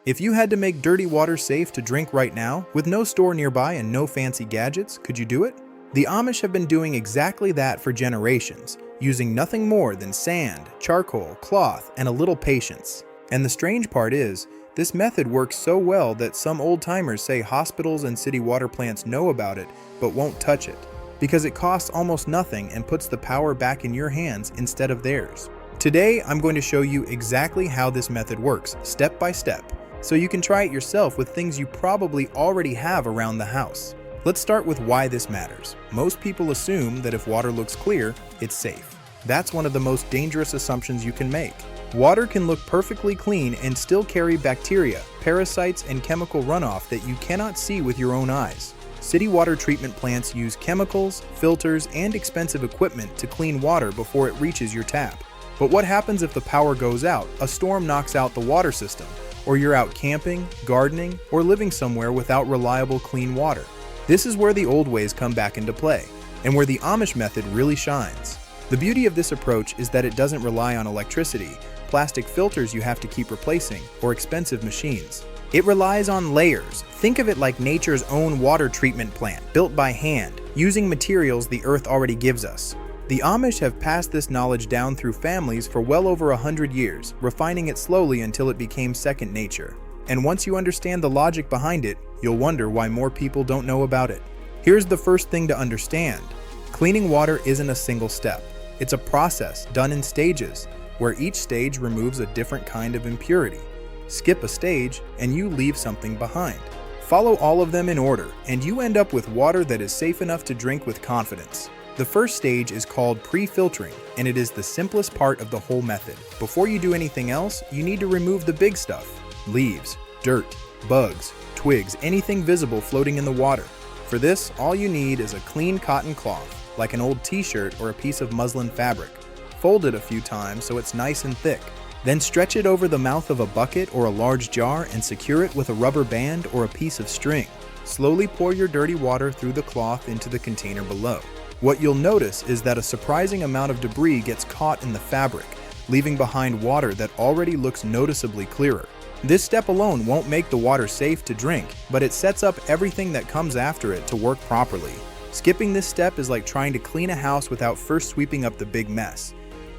If you had to make dirty water safe to drink right now, with no store nearby and no fancy gadgets, could you do it? The Amish have been doing exactly that for generations, using nothing more than sand, charcoal, cloth, and a little patience. And the strange part is, this method works so well that some old-timers say hospitals and city water plants know about it but won't touch it, because it costs almost nothing and puts the power back in your hands instead of theirs. Today, I'm going to show you exactly how this method works, step by step, so you can try it yourself with things you probably already have around the house. Let's start with why this matters. Most people assume that if water looks clear, it's safe. That's one of the most dangerous assumptions you can make. Water can look perfectly clean and still carry bacteria, parasites, and chemical runoff that you cannot see with your own eyes. City water treatment plants use chemicals, filters, and expensive equipment to clean water before it reaches your tap. But what happens if the power goes out, a storm knocks out the water system, or you're out camping, gardening, or living somewhere without reliable clean water? This is where the old ways come back into play, and where the Amish method really shines. The beauty of this approach is that it doesn't rely on electricity, plastic filters you have to keep replacing, or expensive machines. It relies on layers. Think of it like nature's own water treatment plant, built by hand, using materials the earth already gives us. The Amish have passed this knowledge down through families for well over 100 years, refining it slowly until it became second nature. And once you understand the logic behind it, you'll wonder why more people don't know about it. Here's the first thing to understand. Cleaning water isn't a single step. It's a process done in stages, where each stage removes a different kind of impurity. Skip a stage, and you leave something behind. Follow all of them in order, and you end up with water that is safe enough to drink with confidence. The first stage is called pre-filtering, and it is the simplest part of the whole method. Before you do anything else, you need to remove the big stuff. Leaves, dirt, bugs, twigs, anything visible floating in the water. For this, all you need is a clean cotton cloth, like an old t-shirt or a piece of muslin fabric. Fold it a few times so it's nice and thick. Then stretch it over the mouth of a bucket or a large jar and secure it with a rubber band or a piece of string. Slowly pour your dirty water through the cloth into the container below. What you'll notice is that a surprising amount of debris gets caught in the fabric, leaving behind water that already looks noticeably clearer. This step alone won't make the water safe to drink, but it sets up everything that comes after it to work properly. Skipping this step is like trying to clean a house without first sweeping up the big mess.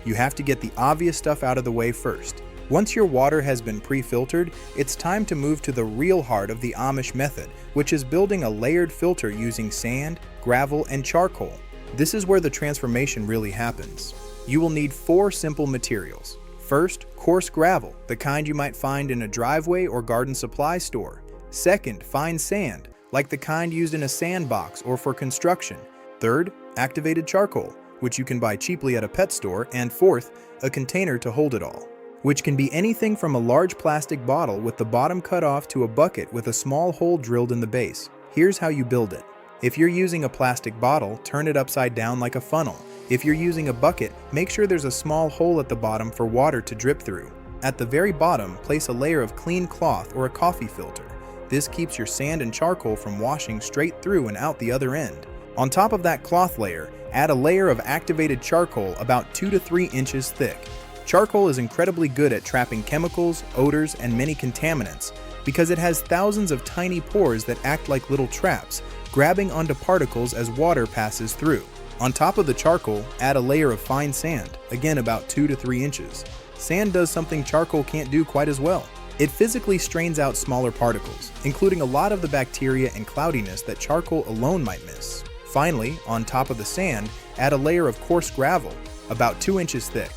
You have to get the obvious stuff out of the way first. Once your water has been pre-filtered, it's time to move to the real heart of the Amish method, which is building a layered filter using sand, gravel, and charcoal. This is where the transformation really happens. You will need 4 simple materials. First, coarse gravel, the kind you might find in a driveway or garden supply store. Second, fine sand, like the kind used in a sandbox or for construction. Third, activated charcoal, which you can buy cheaply at a pet store. And fourth, a container to hold it all, which can be anything from a large plastic bottle with the bottom cut off to a bucket with a small hole drilled in the base. Here's how you build it. If you're using a plastic bottle, turn it upside down like a funnel. If you're using a bucket, make sure there's a small hole at the bottom for water to drip through. At the very bottom, place a layer of clean cloth or a coffee filter. This keeps your sand and charcoal from washing straight through and out the other end. On top of that cloth layer, add a layer of activated charcoal about 2 to 3 inches thick. Charcoal is incredibly good at trapping chemicals, odors, and many contaminants because it has thousands of tiny pores that act like little traps, grabbing onto particles as water passes through. On top of the charcoal, add a layer of fine sand, again about 2 to 3 inches. Sand does something charcoal can't do quite as well. It physically strains out smaller particles, including a lot of the bacteria and cloudiness that charcoal alone might miss. Finally, on top of the sand, add a layer of coarse gravel, about 2 inches thick.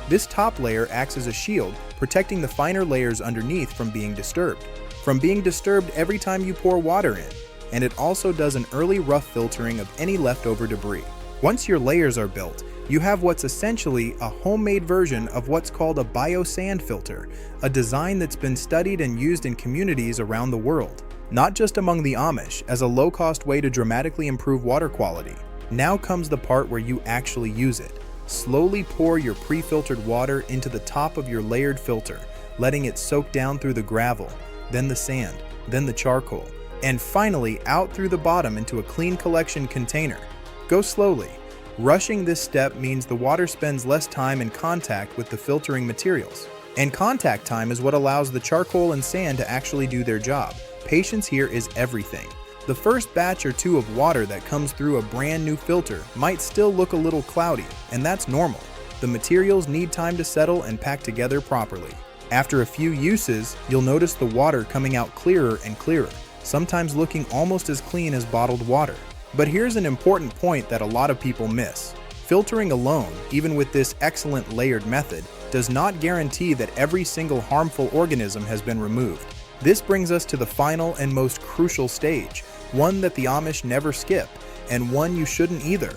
This top layer acts as a shield, protecting the finer layers underneath from being disturbed. Every time you pour water in, and it also does an early rough filtering of any leftover debris. Once your layers are built, you have what's essentially a homemade version of what's called a biosand filter, a design that's been studied and used in communities around the world, not just among the Amish, as a low-cost way to dramatically improve water quality. Now comes the part where you actually use it. Slowly pour your pre-filtered water into the top of your layered filter, letting it soak down through the gravel, then the sand, then the charcoal, and finally out through the bottom into a clean collection container. Go slowly. Rushing this step means the water spends less time in contact with the filtering materials. And contact time is what allows the charcoal and sand to actually do their job. Patience here is everything. The first batch or two of water that comes through a brand new filter might still look a little cloudy, and that's normal. The materials need time to settle and pack together properly. After a few uses, you'll notice the water coming out clearer and clearer, sometimes looking almost as clean as bottled water. But here's an important point that a lot of people miss. Filtering alone, even with this excellent layered method, does not guarantee that every single harmful organism has been removed. This brings us to the final and most crucial stage, one that the Amish never skip, and one you shouldn't either.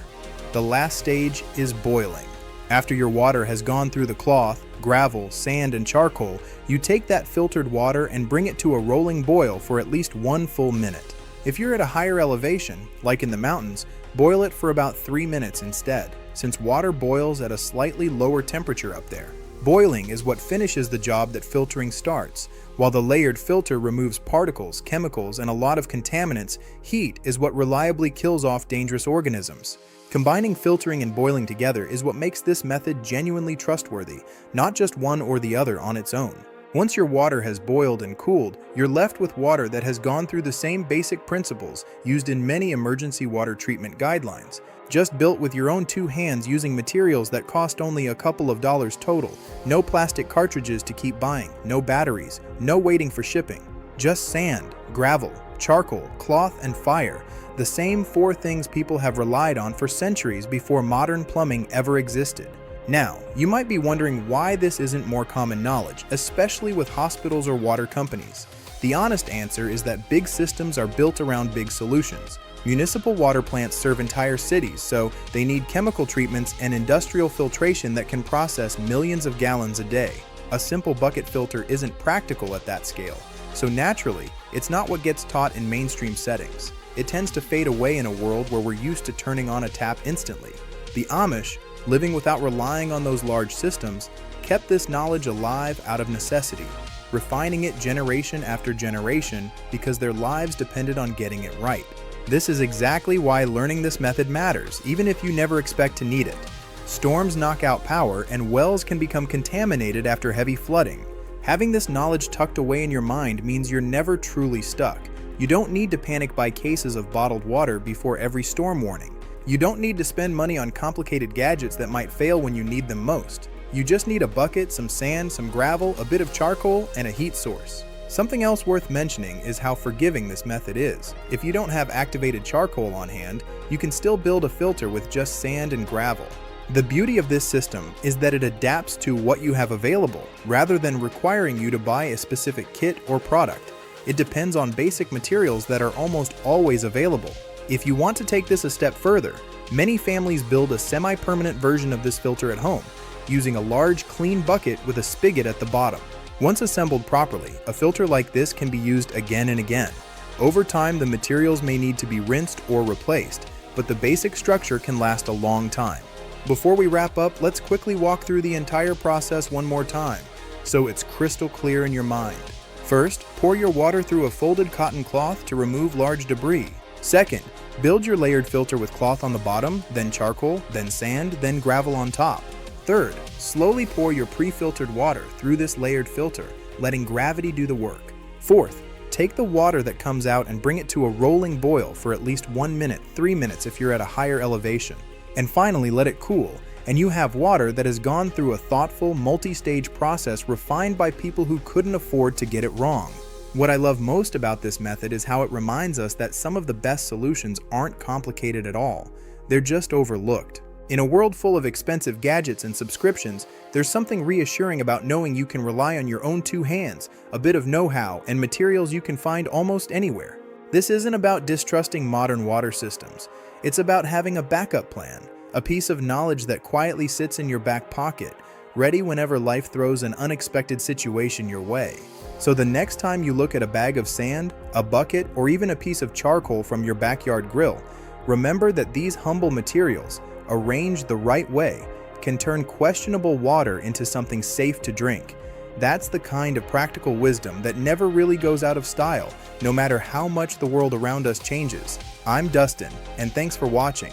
The last stage is boiling. After your water has gone through the cloth, gravel, sand, and charcoal, you take that filtered water and bring it to a rolling boil for at least 1 full minute. If you're at a higher elevation, like in the mountains, boil it for about 3 minutes instead, since water boils at a slightly lower temperature up there. Boiling is what finishes the job that filtering starts. While the layered filter removes particles, chemicals, and a lot of contaminants, heat is what reliably kills off dangerous organisms. Combining filtering and boiling together is what makes this method genuinely trustworthy, not just one or the other on its own. Once your water has boiled and cooled, you're left with water that has gone through the same basic principles used in many emergency water treatment guidelines, just built with your own 2 hands using materials that cost only a couple of dollars total. No plastic cartridges to keep buying, no batteries, no waiting for shipping. Just sand, gravel, charcoal, cloth, and fire. The same 4 things people have relied on for centuries before modern plumbing ever existed. Now, you might be wondering why this isn't more common knowledge, especially with hospitals or water companies. The honest answer is that big systems are built around big solutions. Municipal water plants serve entire cities, so they need chemical treatments and industrial filtration that can process millions of gallons a day. A simple bucket filter isn't practical at that scale, so naturally, it's not what gets taught in mainstream settings. It tends to fade away in a world where we're used to turning on a tap instantly. The Amish, living without relying on those large systems, kept this knowledge alive out of necessity, refining it generation after generation because their lives depended on getting it right. This is exactly why learning this method matters, even if you never expect to need it. Storms knock out power, and wells can become contaminated after heavy flooding. Having this knowledge tucked away in your mind means you're never truly stuck. You don't need to panic buy cases of bottled water before every storm warning. You don't need to spend money on complicated gadgets that might fail when you need them most. You just need a bucket, some sand, some gravel, a bit of charcoal, and a heat source. Something else worth mentioning is how forgiving this method is. If you don't have activated charcoal on hand, you can still build a filter with just sand and gravel. The beauty of this system is that it adapts to what you have available, rather than requiring you to buy a specific kit or product. It depends on basic materials that are almost always available. If you want to take this a step further, many families build a semi-permanent version of this filter at home, using a large, clean bucket with a spigot at the bottom. Once assembled properly, a filter like this can be used again and again. Over time, the materials may need to be rinsed or replaced, but the basic structure can last a long time. Before we wrap up, let's quickly walk through the entire process one more time, so it's crystal clear in your mind. First, pour your water through a folded cotton cloth to remove large debris. Second, build your layered filter with cloth on the bottom, then charcoal, then sand, then gravel on top. Third, slowly pour your pre-filtered water through this layered filter, letting gravity do the work. Fourth, take the water that comes out and bring it to a rolling boil for at least 1 minute, 3 minutes if you're at a higher elevation. And finally, let it cool, and you have water that has gone through a thoughtful, multi-stage process refined by people who couldn't afford to get it wrong. What I love most about this method is how it reminds us that some of the best solutions aren't complicated at all. They're just overlooked. In a world full of expensive gadgets and subscriptions, there's something reassuring about knowing you can rely on your own 2 hands, a bit of know-how, and materials you can find almost anywhere. This isn't about distrusting modern water systems. It's about having a backup plan, a piece of knowledge that quietly sits in your back pocket, ready whenever life throws an unexpected situation your way. So the next time you look at a bag of sand, a bucket, or even a piece of charcoal from your backyard grill, remember that these humble materials, arranged the right way, can turn questionable water into something safe to drink. That's the kind of practical wisdom that never really goes out of style, no matter how much the world around us changes. I'm Dustin, and thanks for watching.